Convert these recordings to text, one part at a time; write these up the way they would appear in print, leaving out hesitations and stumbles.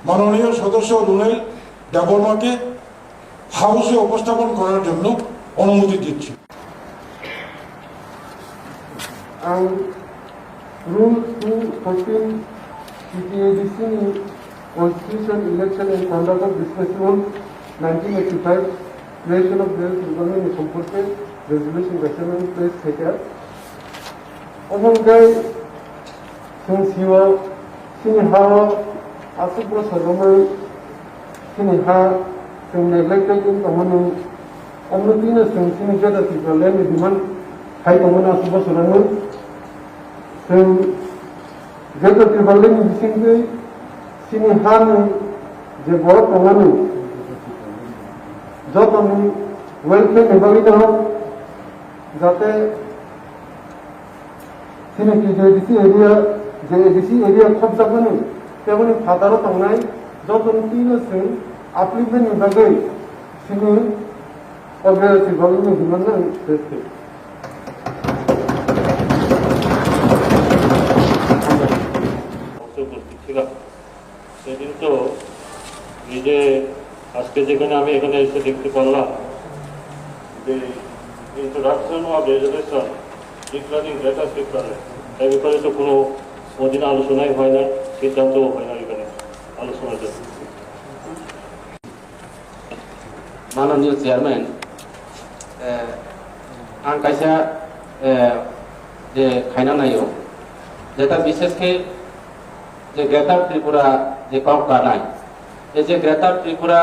মাননীয় সদস্য রুনেল দেববর্মাকে হাউসে উপস্থাপন করার জন্য অনুমতি দিচ্ছি। Rule 214 CTADC Constitution, Election and Conduct of this Festival 1985 Creation of Bill Government সম্পর্কে রেজুলেশন রেকমেন্ড প্লেস থেকে অবঙ্গাই সিংসিও সিংহা আসুপ্র সরমে সিংহা সিং নেগলেক্টেড ইন কমনি অমৃতিনা সিং জেদা সিলেন ডিমান হাই কমনা আসুপ্র সরমে सिं जेको त्रिबलिंग बिसिंगै सिनि हानि जे बर कमानि जतनि वेलफेयर निबागि दङ जाते सिनि केजेडिसि एरिया जे एडिसि एरिया खब जागोनि तेमनि फादार थांनाय जतनि तिनो सिं आप्लिमेन्ट निबागै सिनि अबे त्रिबलिंग हिमन देसते সেদিন তো এই যে আজকে যেখানে আমি এখানে এসে দেখতে পারলাম যে introduction of resolution declaring greater পিপলে এই ব্যাপারে তো কোনো অধীনে আলোচনাই হয় না, সিদ্ধান্তও হয় না এখানে আলোচনার জন্য। माननीय चेयरमैन आं कैसा जे खाना नायो जेटा विशेष के जे ग्रेटर त्रिपुरा जे कम कानाय जे ग्रेटर त्रिपुरा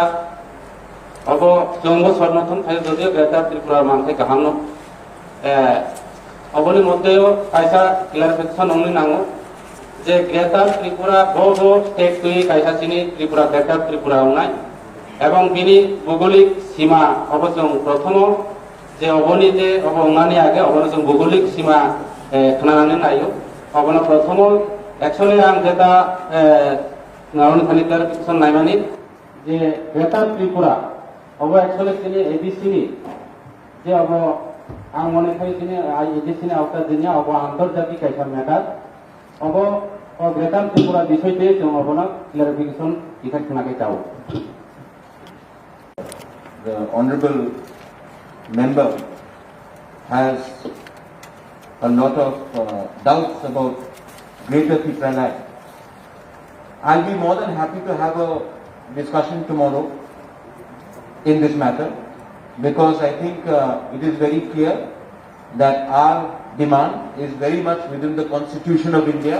अब जंग सर्नथन थाय जदियो ग्रेटर त्रिपुरा मानथे गाहामनो अबनि मध्येও कैसा क्लारिफिकेशन ओनली नांगो जे ग्रेटर त्रिपुरा बो स्टेट तुई कैसा सिनी त्रिपुरा ग्रेटर त्रिपुरा उनाय এবং বিনি ভৌগোলিক সীমা অবশ্য প্রথম যে অবনি যে অবনানি আগে অবশ্য ভৌগোলিক সীমা খানানি নাইও অবন প্রথম एक्चुअली आं जेटा नाउन खालिकार फिक्सन नायमानि जे ग्रेटर त्रिपुरा अब एक्चुअली सिनि एबीसी नि जे अब आं मने खाइ सिनि एबीसी नि आवता दिनिया अब आंतरजातिक कायसा मैटर अब ग्रेटर त्रिपुरा विषयते जों अबना क्लारिफिकेशन इफेक्ट खानाके जाओ। The honorable member has a lot of doubts about Greater Tripura. I'll be more than happy to have a discussion tomorrow in this matter because I think it is very clear that our demand is very much within the Constitution of India,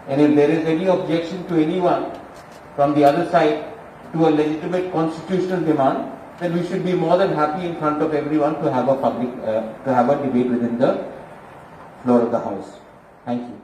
and if there is any objection to anyone from the other side to a legitimate constitutional demand, then we should be more than happy in front of everyone to have a public to have a debate within the floor of the House. Thank you.